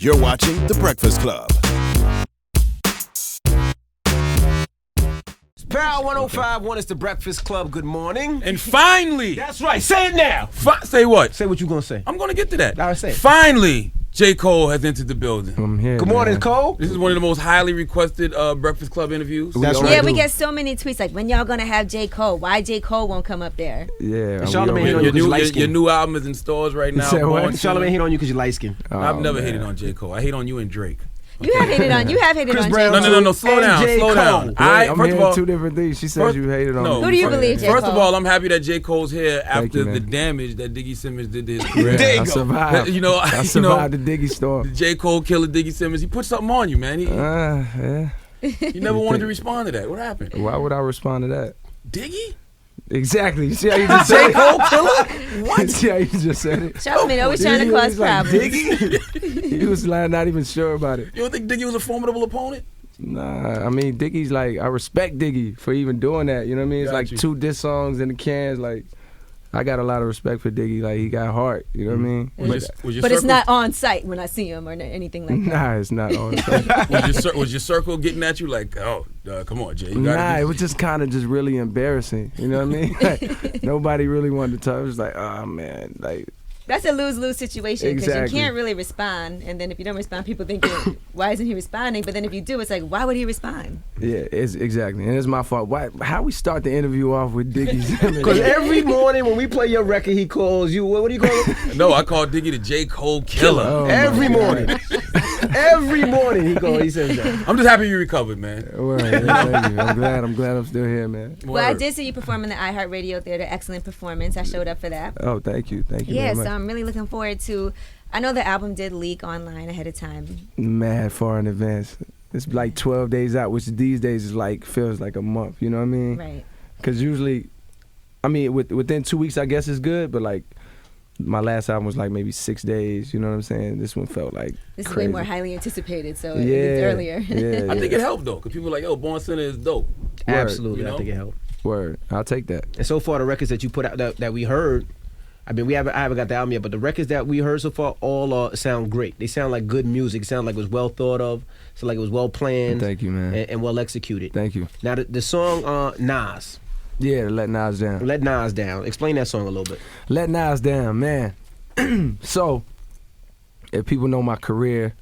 You're watching The Breakfast Club. Power 105.1 is The Breakfast Club. Good morning. And finally, That's right. Say it now. Say what? Say what you gonna say. I'm gonna get to that. All right, say it. Finally, J. Cole has entered the building. I'm here. Good morning, man. Cole. This is one of the most highly requested Breakfast Club interviews. That's right. Yeah, we get so many tweets like, when y'all gonna have J. Cole? Why J. Cole won't come up there? Yeah. Charlamagne hit on you Your because you light your skinned. new album is in stores right now. said what? Born Charlamagne Sinner. hit on you because you light skinned. I've never man. hated on J. Cole. I hate on you and Drake. You have hated on Chris J. Brown, Cole. No. Slow And down. J. Slow Cole. down. I'm First hearing of all, two different things. She says first- you hated on no. me. Who do you believe, J. First of Cole? all, I'm happy that J. Cole's here after you, the man. damage that Diggy Simmons did to his career. There you I go. survived. I I survived the Diggy storm. J. Cole killer Diggy Simmons. He put something on you, man. Yeah. You never wanted to respond to that. What happened? Why would I respond to that? Diggy? Exactly. You see how you just said it? Cole killer? What? See how you just said it? Charlamagne always trying to He cause was like, problems. Diggy? He was like, not even sure about it. You don't think Diggy was a formidable opponent? Nah, I mean, Diggy's like, I respect Diggy for even doing that. You know what I mean? It's Got like you. 2 diss songs in the cans. Like, I got a lot of respect for Diggy. Like, he got heart. You know what I mean? Was your But it's circle- not on site when I see him or anything like that. Nah, it's not on. was your circle getting at you like, oh, come on, Jay? You gotta Nah, do it was just kind of just really embarrassing. You know what I mean? Like, nobody really wanted to talk. It was like, oh man, like That's a lose-lose situation because Exactly. you can't really respond, and then if you don't respond, people think, why isn't he responding? But then if you do, it's like, why would he respond? yeah, it's exactly, and it's my fault. Why? How we start the interview off with Diggy? Because every morning when we play your record, he calls you. What do you call it? No, I called Diggy the J. Cole killer. Oh, Every my morning. Every morning he calls. He says that. I'm just happy you recovered, man. Word, yeah, thank you. I'm glad I'm still here, man. Well, I Word. did see you perform in the iHeartRadio Theater. Excellent performance. I showed up for that. Oh, thank you Yeah, very so much. I'm really looking forward to. I know the album did leak online ahead of time. Mad far in advance. It's like 12 days out, which these days is like feels like a month. You know what I mean? Right. Because usually, I mean, within 2 weeks, I guess it's good. But like, my last album was like maybe 6 days. You know what I'm saying? This one felt like This crazy. is way more highly anticipated, so Yeah, it's earlier. Yeah, I think it helped though, because people were like, yo, Born Sinner is dope. Absolutely, You know? I think it helped. Word. I'll take that. And so far, the records that you put out that we heard, I mean, I haven't got the album yet, but the records that we heard so far all sound great. They sound like good music. It sound like it was well thought of. So like it was well planned. Thank you, man. And well executed. Thank you. Now the song Nas, Yeah, Let Nas Down. Let Nas Down. Explain that song a little bit. Let Nas Down, man. So, if people know my career,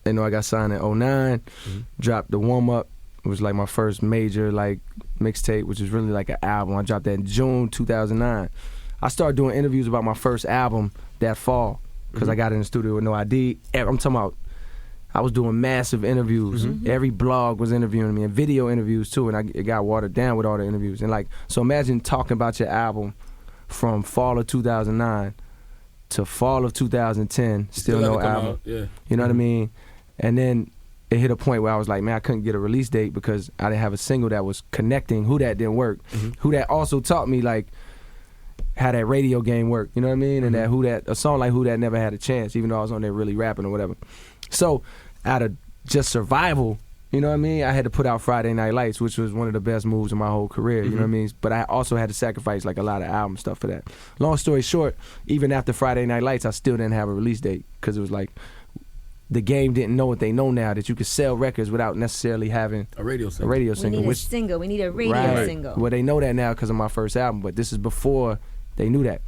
they know I got signed in 09, dropped the warm up. It was like my first major like mixtape, which is really like an album. I dropped that in June 2009. I started doing interviews about my first album that fall because I got in the studio with no ID. I'm talking about, I was doing massive interviews. Every blog was interviewing me and video interviews too, and it got watered down with all the interviews. And like, so imagine talking about your album from fall of 2009 to fall of 2010, still no hasn't come album. out, yeah. You know what I mean? And then it hit a point where I was like, man, I couldn't get a release date because I didn't have a single that was connecting. Who That didn't work. Who That also taught me like how that radio game worked. You know what I mean? And that a song like Who That never had a chance, even though I was on there really rapping or whatever. So out of just survival, you know what I mean? I had to put out Friday Night Lights, which was one of the best moves in my whole career, you know what I mean? But I also had to sacrifice like a lot of album stuff for that. Long story short, even after Friday Night Lights, I still didn't have a release date because it was like the game didn't know what they know now, that you could sell records without necessarily having A radio a single. radio We single. need a single. We need a radio Right. single. Well, they know that now because of my first album, but this is before they knew that.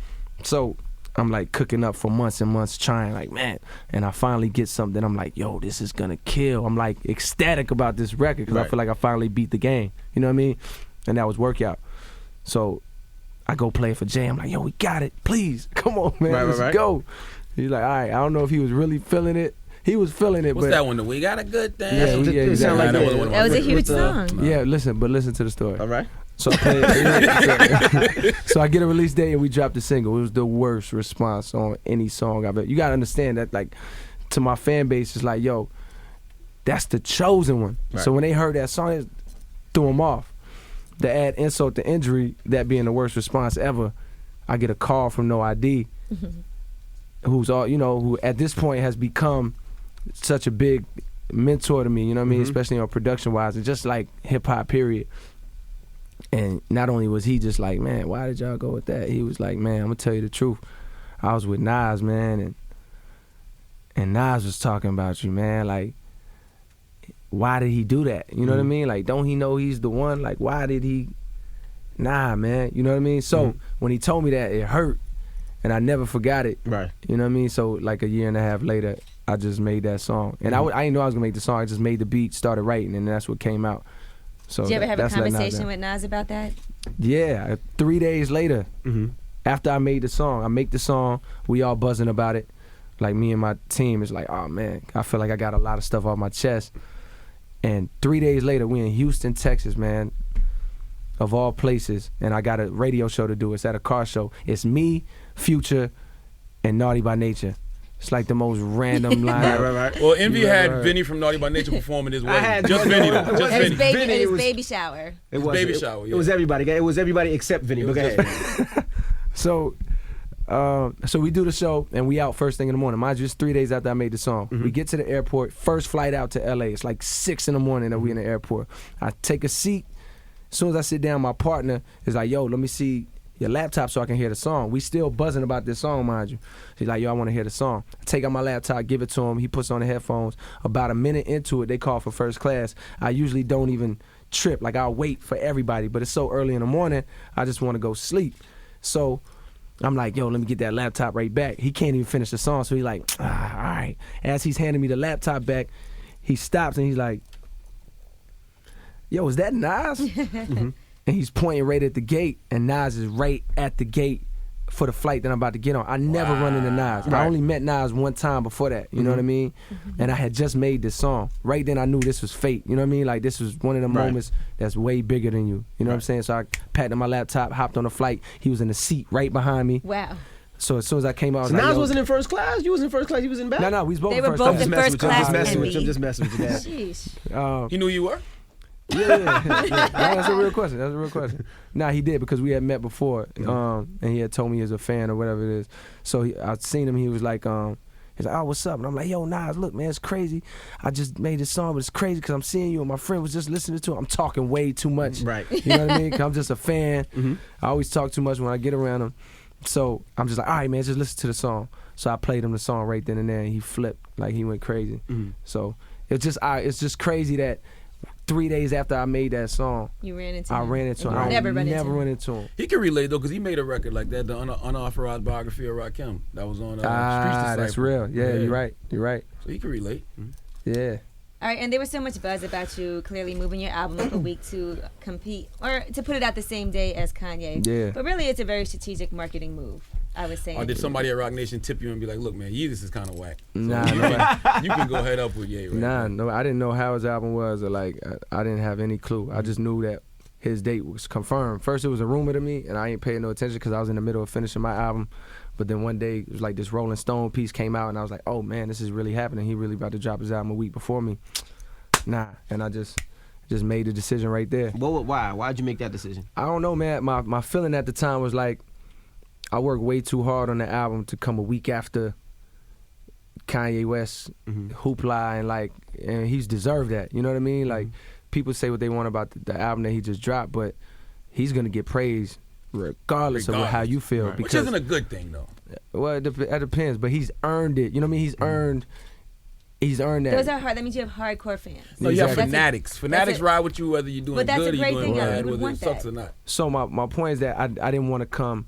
So I'm like cooking up for months and months trying, like, man, and I finally get something. I'm like, yo, this is gonna kill. I'm like ecstatic about this record because I Right. feel like I finally beat the game. You know what I mean? And that was Workout. So I go play it for Jay. I'm like, yo, we got it. Please, come on, man, Right, let's right. go. He's like, all right. I don't know if he was really feeling it. He was feeling it, What's but that one? We got a good thing. Yeah, we- yeah, It sound exactly. like That wasn't one of my That was a favorites. huge song. yeah, listen to the story. All right. So I played. So I get a release date and we dropped the single. It was the worst response on any song I've ever. You gotta understand that, like, to my fan base, it's like, yo, that's the chosen one. Right. So when they heard that song, it threw them off. To add insult to injury, that being the worst response ever, I get a call from No ID, who's all, you know, who at this point has become such a big mentor to me. You know what I mean? Especially on production wise and just like hip hop period. And not only was he just like, man, why did y'all go with that? He was like, man, I'm gonna tell you the truth. I was with Nas, man, and Nas was talking about you, man. Like, why did he do that? You know what I mean? Like, don't he know he's the one? Like, why did he? Nah, man. You know what I mean? So when he told me that, it hurt, and I never forgot it. Right. You know what I mean? So like a year and a half later, I just made that song, and I didn't know I was gonna make the song. I just made the beat, started writing, and that's what came out. So Did you ever have a that's Let Nas conversation Down. with Nas about that? Yeah, 3 days later, after I made the song, I make the song. We all buzzing about it. Like me and my team is like, oh man, I feel like I got a lot of stuff off my chest. And 3 days later, we in Houston, Texas, man, of all places, and I got a radio show to do. It's at a car show. It's me, Future, and Naughty by Nature. It's like the most random lineup. Right. Well, Envy had heard. Vinny from Naughty by Nature performing his wedding. had Just no- Vinny, no, though. it Just wasn't Vinny. Baby, Vinny, his it was- baby shower. It was Baby shower, It was everybody. It was everybody except Vinny. But go was ahead. So we do the show, and we out first thing in the morning. Mind you, it's 3 days after I made the song. We get to the airport, first flight out to LA. It's like 6 in the morning that we in the airport. I take a seat. As soon as I sit down, my partner is like, yo, let me see your laptop so I can hear the song. We still buzzing about this song, mind you. He's like, yo, I want to hear the song. I take out my laptop, give it to him. He puts on the headphones. About a minute into it, they call for first class. I usually don't even trip. Like, I'll wait for everybody, but it's so early in the morning, I just want to go sleep. So I'm like, yo, let me get that laptop right back. He can't even finish the song, so he's like, all right. As he's handing me the laptop back, he stops and he's like, yo, is that Nas? And he's pointing right at the gate, and Nas is right at the gate for the flight that I'm about to get on. I never run into Nas. I only met Nas one time before that, you know what I mean? And I had just made this song. Right then I knew this was fate, you know what I mean? Like, this was one of the moments that's way bigger than you know what I'm saying? So I packed up my laptop, hopped on the flight. He was in the seat right behind me. Wow. So as soon as I came out, I was So like, Nas yo, wasn't in first class? You was in first class? You was in back? No, we was both They in were first both class. in first class. I'm just messing with you. Envy. I'm just messing with you. Dad. Sheesh. He knew you were? Yeah. No, that's a real question. Nah, he did, because we had met before, and he had told me he was a fan or whatever it is. So I'd seen him. He was like, he's like, oh, what's up? And I'm like, yo, Nas, look, man, it's crazy. I just made this song, but it's crazy because I'm seeing you, and my friend was just listening to it. I'm talking way too much. Right. You know what I mean? 'Cause I'm just a fan. I always talk too much when I get around him. So I'm just like, all right, man, just listen to the song. So I played him the song right then and there, and he flipped. Like, he went crazy. So it's just crazy that 3 days after I made that song, You ran into I him. ran into him. And you I never run into him. He can relate, though, because he made a record like that, the unauthorized biography of Rakim. That was on Streets Disciple. That's real. Yeah, you're right. So he can relate. Yeah. All right, and there was so much buzz about you clearly moving your album up a week to compete, or to put it out the same day as Kanye. Yeah. But really, it's a very strategic marketing move, I would say. Or did somebody at Rock Nation tip you and be like, look, man, Yeezus is kind of whack. So Nah, you can go head up with Ye right now. No, I didn't know how his album was, or like, I didn't have any clue. I just knew that his date was confirmed. First, it was a rumor to me, and I ain't paying no attention because I was in the middle of finishing my album. But then one day, it was like this Rolling Stone piece came out, and I was like, oh man, this is really happening. He really about to drop his album a week before me. Nah, and I just made the decision right there. Why? Why'd you make that decision? I don't know, man. My feeling at the time was like, I worked way too hard on the album to come a week after Kanye West hoopla, and he's deserved that. You know what I mean? Like, people say what they want about the album that he just dropped, but he's gonna get praised regardless of how you feel. Right. Because, Which isn't a good thing, though. well, it depends. But he's earned it. You know what I mean? He's earned that. Those are hard. That means you have hardcore fans. No, you have Exactly. fanatics. Fanatics ride with you whether you're doing But that's good a or you're great doing thing, bad, you would whether it want sucks that. or not. So my point is that I didn't want to come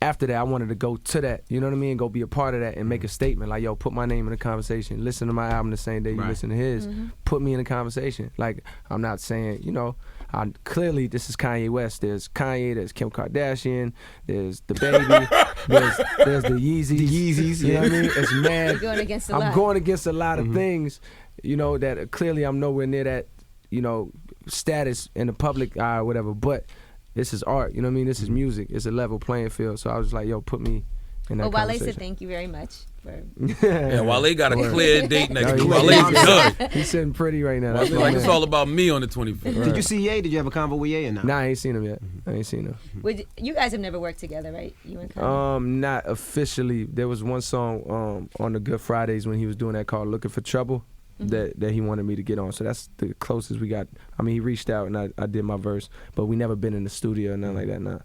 after that. I wanted to go to that, you know what I mean? Go be a part of that and make a statement like, yo, put my name in the conversation. Listen to my album the same day you listen to his. Put me in the conversation. Like, I'm not saying, clearly this is Kanye West. There's Kanye, there's Kim Kardashian, there's the baby, there's the Yeezys. You know what I mean? It's mad. You're going against a lot. I'm going against a lot of things, that clearly I'm nowhere near that, status in the public eye or whatever. But this is art, you know what I mean? This is music. It's a level playing field. So I was like, yo, put me in that Well, Wale conversation. said thank you very much. For Yeah, Wale got a clear date next week. he's Wale's good. He's sitting pretty right now. That's Wale's my like, it's man. all about me on the 25th. Did you see Ye? Did you have a convo with Ye or not? Nah, I ain't seen him yet. I ain't seen him. you guys have never worked together, right? You and Kanye? Not officially. There was one song on the Good Fridays when he was doing that called Looking for Trouble that he wanted me to get on. So that's the closest we got. I mean, he reached out and I did my verse, but we never been in the studio or nothing like that, nah.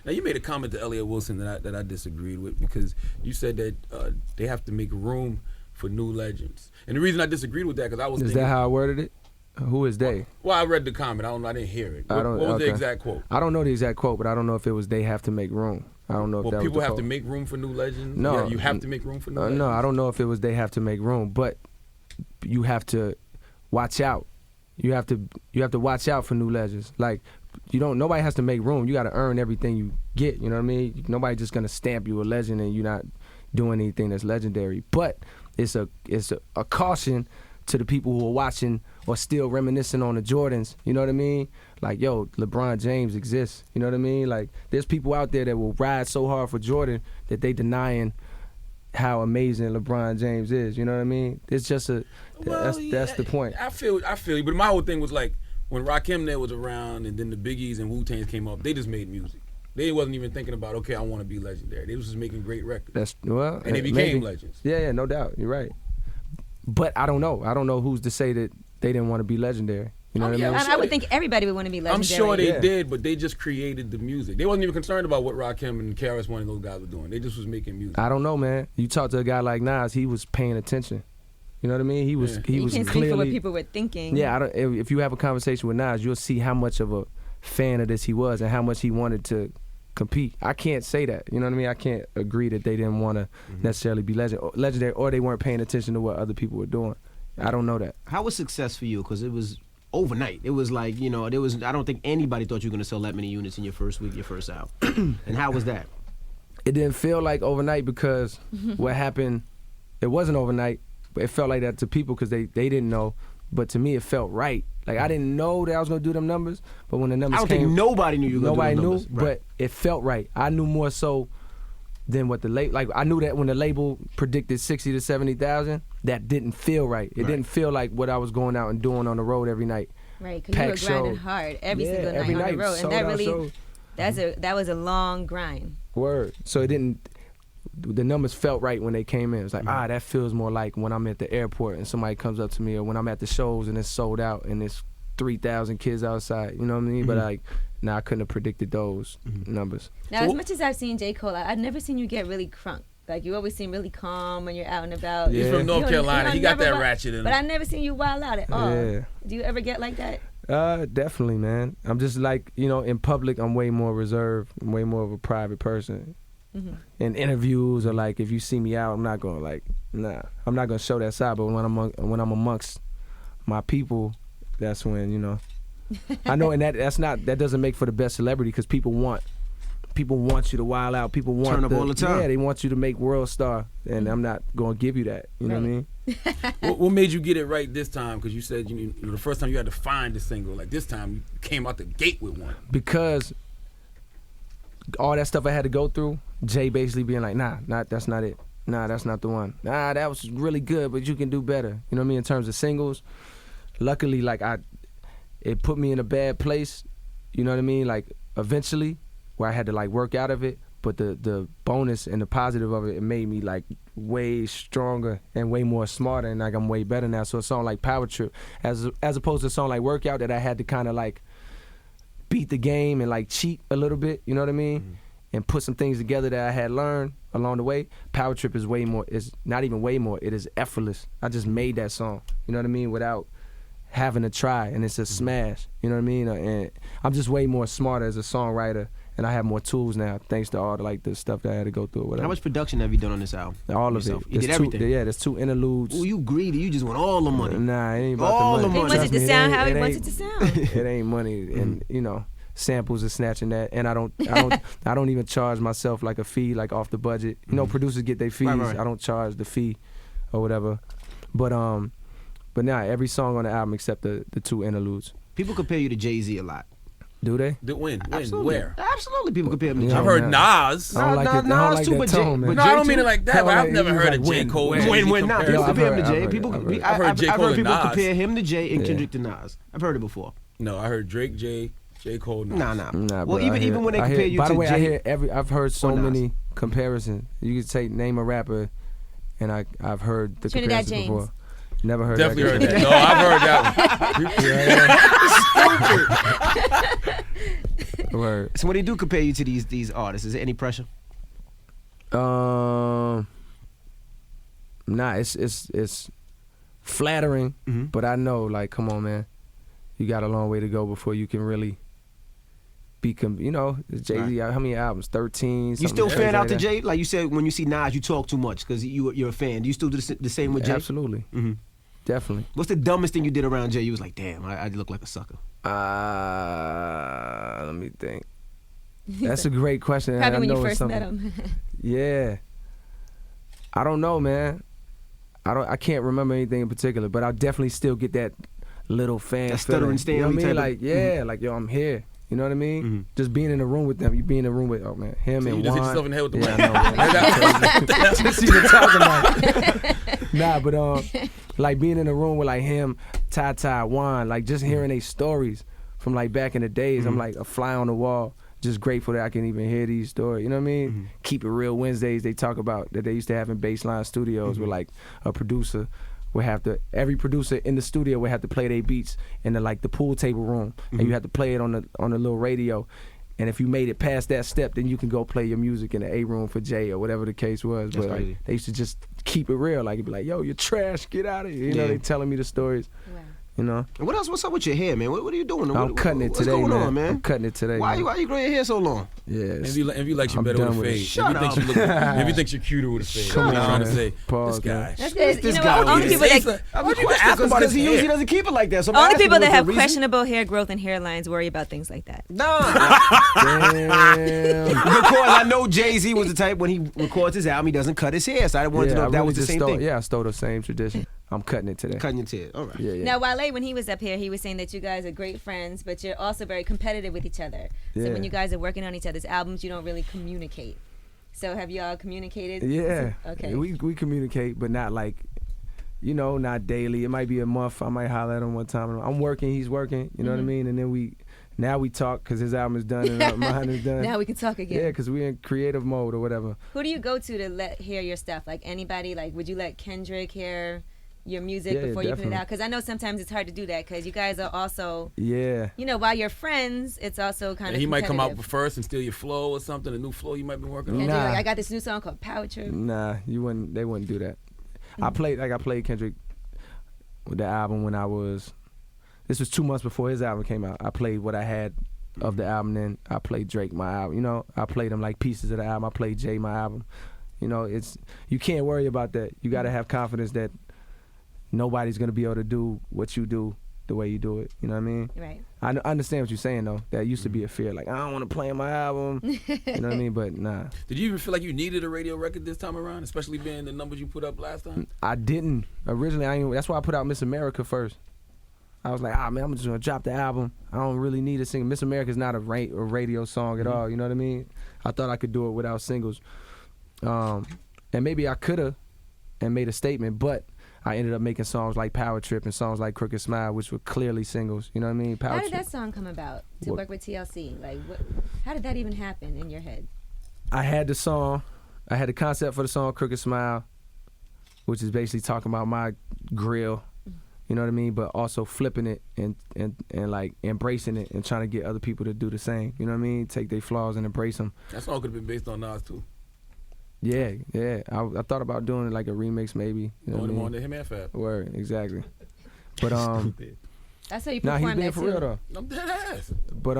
Now, you made a comment to Elliot Wilson that I disagreed with, because you said that they have to make room for new legends. And the reason I disagreed with that because I was Is thinking, that how I worded it? Who is they? well, I read the comment. I didn't hear it. What was the exact quote? I don't know the exact quote, but I don't know if it was they have to make room. I don't know if Well, that was people the have quote. to make room for new legends. No, Yeah, you have to make room for new legends. No, I don't know if it was they have to make room, but you have to watch out. You have to watch out for new legends. Like nobody has to make room. You got to earn everything you get. You know what I mean? Nobody's just gonna stamp you a legend and you're not doing anything that's legendary. But it's a caution to the people who are watching or still reminiscing on the Jordans. You know what I mean? Like, yo, LeBron James exists. You know what I mean? Like, there's people out there that will ride so hard for Jordan that they denying how amazing LeBron James is. You know what I mean? It's just that's the point. I feel you, but my whole thing was like when Rakim there was around, and then the Biggies and Wu-Tangs came up. They just made music. They wasn't even thinking about, okay, I want to be legendary. They was just making great records. And they became legends. Yeah, no doubt. You're right. But I don't know. I don't know who's to say that they didn't want to be legendary. You know what I mean? I would think everybody would want to be legendary. I'm sure they did, but they just created the music. They wasn't even concerned about what Rakim and KRS-One and those guys were doing. They just was making music. I don't know, man. You talk to a guy like Nas, he was paying attention. You know what I mean? He was you was can clearly. speak for what people were thinking. Yeah, if you have a conversation with Nas, you'll see how much of a fan of this he was and how much he wanted to compete. I can't say that. You know what I mean? I can't agree that they didn't want to necessarily be legendary or they weren't paying attention to what other people were doing. I don't know that. How was success for you? Because it was overnight. It was like, I don't think anybody thought you were going to sell that many units in your first week, your first album. And how was that? It didn't feel like overnight because what happened, it wasn't overnight, but it felt like that to people because they didn't know. But to me, it felt right. Like, I didn't know that I was going to do them numbers, but when the numbers came. I don't think nobody knew you were going to do them numbers. Nobody knew, but it felt right. I knew more so than what the label, like I knew that when the label predicted 60 to 70,000, that didn't feel right. It didn't feel like what I was going out and doing on the road every night. Right, because you were grinding hard every single night on the road, and that really, that was a long grind. Word. So the numbers felt right when they came in. It's like, that feels more like when I'm at the airport and somebody comes up to me, or when I'm at the shows and it's sold out and it's 3,000 kids outside. You know what I mean? But like, now I couldn't have predicted those numbers. Now, as much as I've seen J. Cole, I've never seen you get really crunk. Like, you always seem really calm when you're out and about. He's from North Carolina. He got that ratchet in him. But I've never seen you wild out at all. Yeah. Do you ever get like that? Definitely, man. I'm just like, in public, I'm way more reserved. I'm way more of a private person. In interviews or like if you see me out, I'm not gonna I'm not gonna show that side. But when I'm amongst my people, that's when I know, and that doesn't make for the best celebrity because people want you to wild out. People want turn up all the time. Yeah, they want you to make world star, and I'm not gonna give you that. You know what I mean? What made you get it right this time? Because you said the first time you had to find the single. Like this time, you came out the gate with one. Because all that stuff I had to go through, Jay basically being like, nah, that's not it. Nah, that's not the one. Nah, that was really good, but you can do better. You know what I mean? In terms of singles, luckily, like it put me in a bad place. You know what I mean? Like eventually, where I had to like work out of it. But the bonus and the positive of it made me like way stronger and way more smarter, and like I'm way better now. So a song like Power Trip, as opposed to a song like Workout that I had to kind of like beat the game and like cheat a little bit, you know what I mean? And put some things together that I had learned along the way. Power Trip is not even way more, it is effortless. I just made that song, you know what I mean, without having to try, and it's a smash, you know what I mean? And I'm just way more smarter as a songwriter, and I have more tools now thanks to all the stuff that I had to go through. Whatever. How much production have you done on this album? All of it. You did everything? There's 2 interludes. Oh, you greedy. You just want all the money. Nah, it ain't about all the money. He wants it to sound how he wants it to sound. It ain't money, and samples are snatching that, and I don't even charge myself like a fee, like off the budget. Producers get their fees. Right. I don't charge the fee or whatever. But now every song on the album except the 2 interludes. People compare you to Jay-Z a lot. Do they? When? Absolutely. Where? Absolutely, people compare him to Yeah, Jay. I've heard nah. Nas. I don't like it. I don't Nas like too, that but tone, man. No, I don't mean Jay it like that, but I've never heard of J. Cole. Nah, people compare him to Jay. I've heard J. Cole I've heard and people Nas. compare him to Jay and Kendrick to Nas. I've heard it before. No, I heard Drake, J. Cole, Nas. Nah. Nah, Well, bro, even when they compare you by to the way, Jay, I've heard so or Nas. many comparisons. You could say name a rapper, and I've heard the Trinidad comparisons James. before. Never heard Definitely that. heard that. No, I've heard that one. Word. so when they do compare you to these artists, is there any pressure? Nah, it's flattering, but I know, like, come on, man, you got a long way to go before you can really be, Jay-Z, how many albums? 13. You still fan out to that. Jay? Like you said, when you see Nas, you talk too much because you're a fan. Do you still do the same with Jay? Absolutely. Definitely. What's the dumbest thing you did around Jay? You was like, damn, I look like a sucker. Let me think. That's a great question. Probably I when know you it's first something. met him. Yeah. I don't know, man. I can't remember anything in particular, but I definitely still get that little fan That feeling. stuttering Stanley You know what I mean? type of- Like, yo, I'm here. You know what I mean? Just being in the room with them. You be in the room with, oh man, him So and you just hit Juan. yourself in the head with the Yeah, mic. I know. Just even talking about it. Nah, but like being in the room with like him, Ty, Juan, like just hearing their stories from like back in the days. I'm like a fly on the wall. Just grateful that I can even hear these stories. You know what I mean? Keep It Real Wednesdays. They talk about that they used to have in Baseline Studios where like a producer would have to, every producer in the studio would have to play their beats in the pool table room, and you have to play it on the little radio. And if you made it past that step, then you can go play your music in the A room for Jay or whatever the case was. That's But crazy. like, they used to just keep it real. Like, it'd be like, yo, you're trash, get out of here. You know, Yeah. they telling me the stories. Wow. You know, And what else? What's up with your hair, man? What are you doing? I'm cutting it what's today, going man. on, man? I'm cutting it today. Why man. you growing your hair so long? Yeah. If you likes you I'm better with done a with it. fade. Shut if you thinks you're cuter with a fade. Come I'm on, trying to man. say, Pause, this guy. man. That's good. This You guy know, only over people here. that Because he usually doesn't keep it like that. So I'm only asking people you that for a have reason. questionable hair growth and hairlines worry about things like that. Nah. Damn. Because I know Jay-Z was the type when he records his album, he doesn't cut his hair. So I wanted to know if that really was the just same stole, thing. Yeah, I stole the same tradition. I'm cutting it today. Cutting your hair. All right. Yeah, yeah. Now, Wale, when he was up here, he was saying that you guys are great friends, but you're also very competitive with each other. So Yeah. when you guys are working on each other's albums, you don't really communicate. So have y'all communicated? Yeah. Okay. We communicate, but not like, not daily. It might be a month. I might holler at him one time. I'm working, he's working. You know what I mean? And then we talk because his album is done and mine is done. Now we can talk again. Yeah, because we're in creative mode or whatever. Who do you go to let hear your stuff? Like anybody? Like, would you let Kendrick hear your music Yeah, before you put it definitely. out? Because I know sometimes it's hard to do that because you guys are also, Yeah. while you're friends, it's also kind And of he might come out competitive. first and steal your flow or something, a new flow you might be working on. Kendrick, Nah. like, I got this new song called Power Trip. Nah, they wouldn't do that. I played Kendrick with the album when this was 2 months before his album came out. I played what I had of the album, then I played Drake my album. I played them like pieces of the album. I played Jay my album. You can't worry about that. You gotta have confidence that nobody's gonna be able to do what you do the way you do it. You know what I mean? Right. I understand what you're saying though. That used to be a fear. Like, I don't want to play in my album. You know what I mean? But nah. Did you even feel like you needed a radio record this time around, especially being the numbers you put up last time? I didn't. Originally, that's why I put out Miss America first. I was like, man, I'm just gonna drop the album. I don't really need a single. Miss America's not a radio song at all. You know what I mean? I thought I could do it without singles. And maybe I could have and made a statement, but I ended up making songs like Power Trip and songs like Crooked Smile, which were clearly singles. You know what I mean? Power How did Trip. that song come about to What? work with TLC? Like, how did that even happen in your head? I had the song. I had the concept for the song Crooked Smile, which is basically talking about my grill. You know what I mean? But also flipping it and like embracing it and trying to get other people to do the same. You know what I mean? Take their flaws and embrace them. That song could have been based on Nas too. Yeah. I thought about doing it like a remix maybe. You know Going what I mean? on to him and Fab. Word, exactly. But That's how you nah, he's perform being that for too. real though. I'm dead ass. But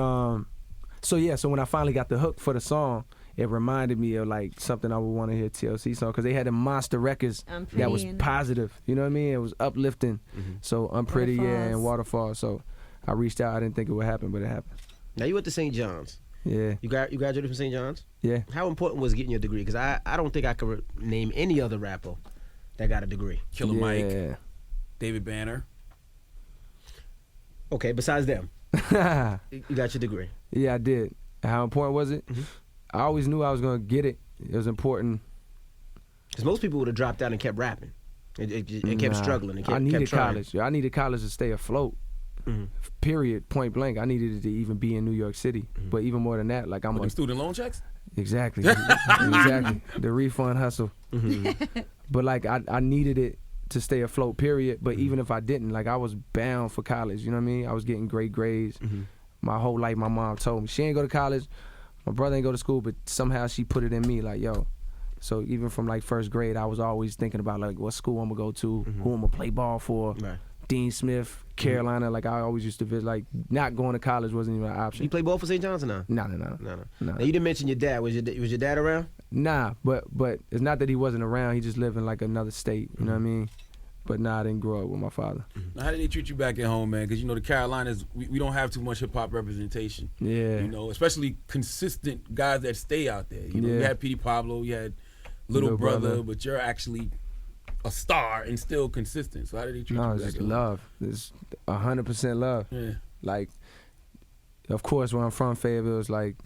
so when I finally got the hook for the song, it reminded me of like something I would want to hear TLC song because they had the monster records I'm that Pretty was and- positive. You know what I mean? It was uplifting. So I'm Pretty, yeah, and Waterfall. So I reached out. I didn't think it would happen, but it happened. Now you went to St. John's. Yeah, You graduated from St. John's? yeah. How important was getting your degree? Because I don't think I could name any other rapper that got a degree. Killer yeah. Mike, David Banner. Okay, besides them, you got your degree. Yeah, I did. How important was it? Mhm. I always knew I was gonna get it. It was important. Because most people would have dropped out and kept rapping. It kept Nah, struggling. It kept, I needed kept trying. college. I needed college to stay afloat. Mhm. Period. Point blank. I needed it to even be in New York City. But even more than that, like I'm With a them student loan checks? exactly, exactly the refund hustle. But like I needed it to stay afloat. Period. But even if I didn't, like I was bound for college. You know what I mean? I was getting great grades. My whole life, my mom told me she ain't go to college. My brother ain't go to school, but somehow she put it in me like, yo, So even from like first grade, I was always thinking about like what school I'm gonna go to, who I'm gonna play ball for. Right. Dean Smith, Carolina. Like I always used to visit. Like not going to college wasn't even an option. You play ball for St. John's or no? No. Now you didn't mention your dad. Was your dad around? Nah, but it's not that he wasn't around. He just lived in like another state. You know what I mean? But nah, I didn't grow up with my father. Now, how did they treat you back at home, man? Because, you know, the Carolinas, we don't have too much hip-hop representation. Yeah. You know, especially consistent guys that stay out there. You know, you had Petey Pablo, you had Little Brother, but you're actually a star and still consistent. So how did they treat you back it's at home? love. It's 100% love. Yeah. Like, of course, where I'm from, Fayetteville, is like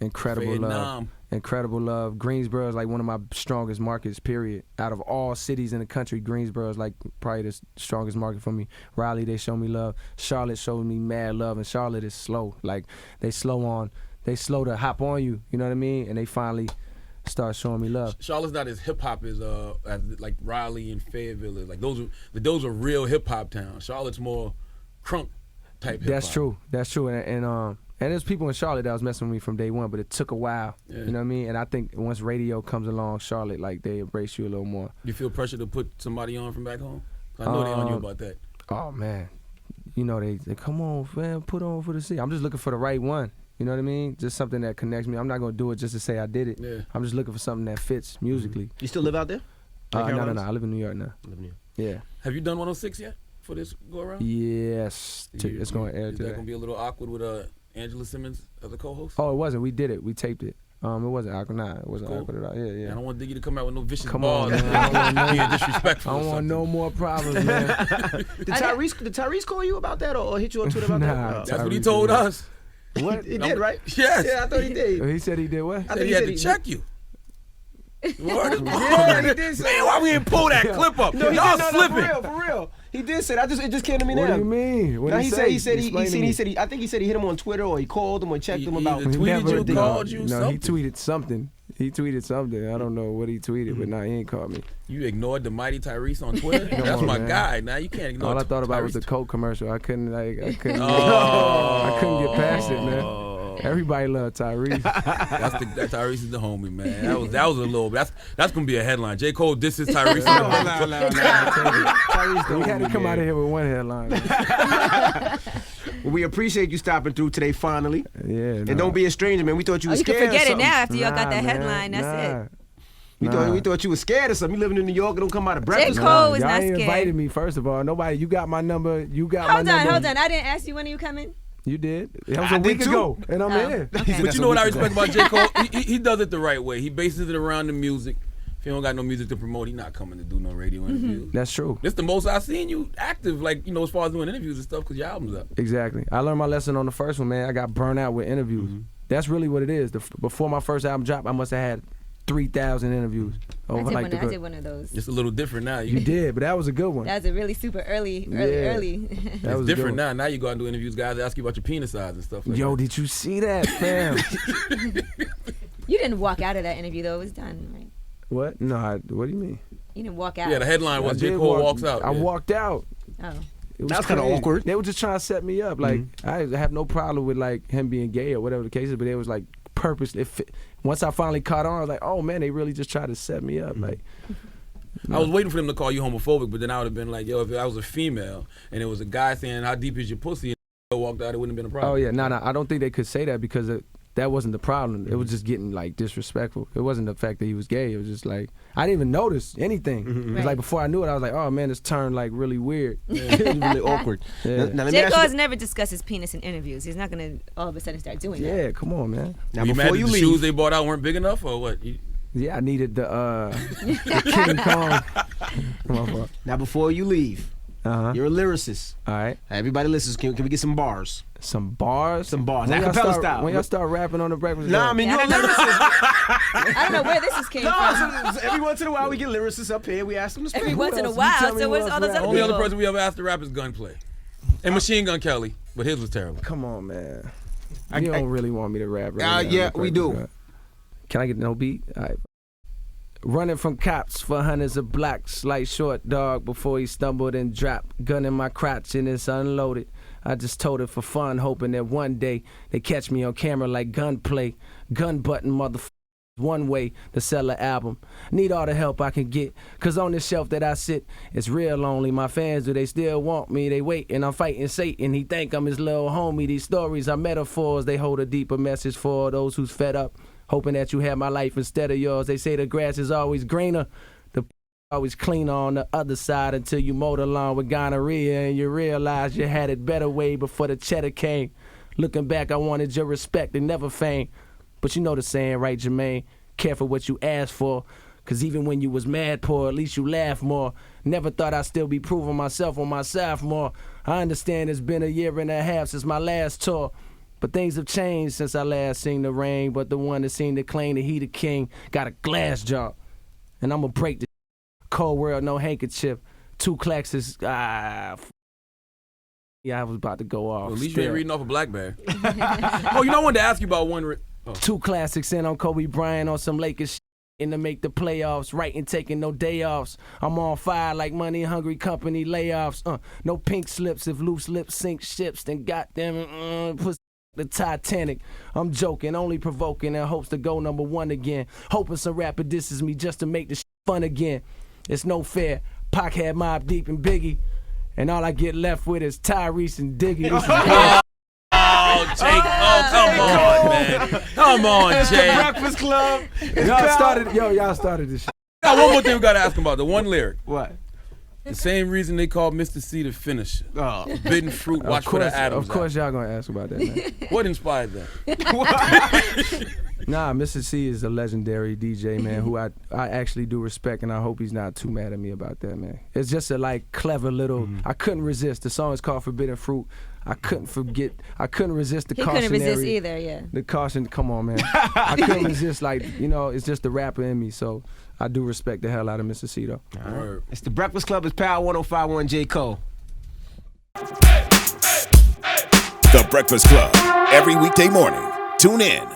incredible love. Incredible love. Greensboro is like one of my strongest markets, period. Out of all cities in the country, Greensboro is like probably the strongest market for me. Raleigh, they show me love. Charlotte showed me mad love, and Charlotte is slow. Like, they slow to hop on you, you know what I mean? And they finally start showing me love. Charlotte's not as hip-hop as like Raleigh and Fayetteville is. Like, those are real hip-hop towns. Charlotte's more crunk type hip-hop. That's true. And there's people in Charlotte that was messing with me from day one, but it took a while. Yeah. You know what I mean? And I think once radio comes along, Charlotte, like, they embrace you a little more. You feel pressure to put somebody on from back home? I know they on you about that. Oh, man. You know, they come on, man, put on for the city. I'm just looking for the right one. You know what I mean? Just something that connects me. I'm not going to do it just to say I did it. Yeah. I'm just looking for something that fits musically. You still live out there? No. I live in New York now. Yeah. Have you done 106 yet for this go-around? Yes. It's going to air today. Is that going to be a little awkward with Angela Simmons as a co-host? Oh, it wasn't. We did it. We taped it. It wasn't awkward. Nah, it wasn't cool. awkward at all. Yeah. I don't want Diggy to come out with no vicious Come balls. on, man. Being disrespectful. I don't want no more problems, man. Did Tyrese call you about that or hit you on Twitter about that? That's what he told us. What? He did, right? Yes. Yeah, I thought he did. He said he did what? I think he had to check you. Yeah, he did say. Man, why we didn't pull that clip up? No, he Y'all did, slipping. For real. He did say that. It just came to me now. What do you mean? What no, did he said I think he said he hit him on Twitter or he called him or checked him about. He tweeted you, called you, no, something. he tweeted something. I don't know what he tweeted, but nah, he ain't called me. You ignored the mighty Tyrese on Twitter? That's my guy. Now you can't ignore. All I thought about Tyrese. was the Coke commercial. I couldn't I couldn't get past it, man. Everybody loved Tyrese. Tyrese is the homie, man. That was a little. That's gonna be a headline. J. Cole disses Tyrese. Tyrese, we had to come out of here with one headline. Well, we appreciate you stopping through today finally. Yeah. And don't be a stranger, man. We thought you were scared. You can forget or it now after y'all got that headline. That's it. We thought you were scared of something. You living in New York and don't come out of J. breakfast. Cole is y'all not ain't scared. invited me, first of all. Nobody. You got my number. Hold on. I didn't ask you when are you coming. You did. That was a week ago, and I'm here. Okay. But you know what I respect about J. Cole? He does it the right way. He bases it around the music. If he don't got no music to promote, he's not coming to do no radio interviews. That's true. This the most I've seen you active, like, you know, as far as doing interviews and stuff, because your album's up. Exactly. I learned my lesson on the first one, man. I got burnt out with interviews. That's really what it is. Before my first album dropped, I must have had 3,000 interviews. I did one of those. It's a little different now. You did, but that was a good one. That was a really super early. It's different now. Now you go out and do interviews, guys ask you about your penis size and stuff like that. Did you see that, fam? You didn't walk out of that interview, though. It was done, right? What? No, what do you mean? You didn't walk out. Yeah, the headline was J. Cole walks out. I walked out. Oh. That was kind of awkward. They were just trying to set me up. Like, I have no problem with, like, him being gay or whatever the case is, but it was, like, purpose. Once I finally caught on, I was like, oh, man, they really just tried to set me up. Like, I was waiting for them to call you homophobic, but then I would have been like, yo, if I was a female and it was a guy saying, how deep is your pussy, and I walked out, it wouldn't have been a problem. Oh, yeah. No, I don't think they could say that because that wasn't the problem. It was just getting, like, disrespectful. It wasn't the fact that he was gay. It was just, like, I didn't even notice anything. It was like, before I knew it, I was like, oh, man, this turned, like, really weird. It was really awkward. Yeah. Now, J. Cole has never discussed his penis in interviews. He's not going to all of a sudden start doing that. Yeah, come on, man. Now, you before mad that you the leave, shoes they bought out weren't big enough, or what? Yeah, I needed the King Kong. My fault. Now, before you leave, you're a lyricist. All right. Everybody listens. Can we get some bars? Some bars? Some bars. When Acapella style. When y'all start rapping on the breakfast Nah, Club? I mean, you're a lyricist. I don't know where this came from. So every once in a while, we get lyricists up here. We ask them to speak. Every once in a else? You while. tell me So who where's else all those rap? other Only people? other person we ever asked to rap is Gunplay. And Machine Gun Kelly, but his was terrible. Come on, man. You don't really want me to rap right now. Yeah, we do. Can I get no beat? All right. Running from cops for hundreds of blocks like short dog before he stumbled and dropped. Gun in my crotch and it's unloaded. I just told it for fun, hoping that one day they catch me on camera like Gunplay. Gun button, motherfucker. one way to sell an album. Need all the help I can get, cause on this shelf that I sit, it's real lonely. My fans, do they still want me? They wait, and I'm fighting Satan. He think I'm his little homie. These stories are metaphors. They hold a deeper message for those who's fed up, hoping that you have my life instead of yours. They say the grass is always greener, the always cleaner on the other side, until you mow the lawn with gonorrhea and you realize you had it better way before the cheddar came. Looking back, I wanted your respect and never fame. But you know the saying, right, Jermaine? Careful what you ask for, cause even when you was mad poor, at least you laugh more. Never thought I'd still be proving myself on my sophomore. I understand it's been 1.5 years since my last tour, but things have changed since I last seen the rain. But the one that seemed to claim that he the king got a glass jaw, and I'ma break the cold world, no handkerchief. 2 clacks is yeah, I was about to go off. Well, at least you ain't reading off a Blackberry. Oh, you know, I wanted to ask you about one. 2 classics in on Kobe Bryant on some Lakers shit, and to make the playoffs, right, and taking no day offs. I'm on fire like money hungry company layoffs. No pink slips, if loose lips sink ships, then goddamn pussy the Titanic. I'm joking, only provoking in hopes to go number 1 again. Hoping some rapper disses me just to make the shit fun again. It's no fair. Pac had Mobb Deep and Biggie, and all I get left with is Tyrese and Diggy. Oh, Jake. Oh, come on, man. Come on, Jake. Breakfast Club. Y'all started this shit. Got one more thing we got to ask him about. The one lyric. What? The same reason they called Mr. C the finisher. Oh. Forbidden fruit, watch for the atoms. Of course y'all gonna ask about that, man. What inspired that? Nah, Mr. C is a legendary DJ, man, who I actually do respect, and I hope he's not too mad at me about that, man. It's just a like clever little, I couldn't resist. The song is called Forbidden Fruit. I couldn't resist the cautionary. He couldn't resist either, yeah. The caution, come on, man. I couldn't resist, like, you know, it's just the rapper in me, so I do respect the hell out of Mr. C, though. Right. It's the Breakfast Club. It's Power 105.1 J. Cole. The Breakfast Club. Every weekday morning. Tune in.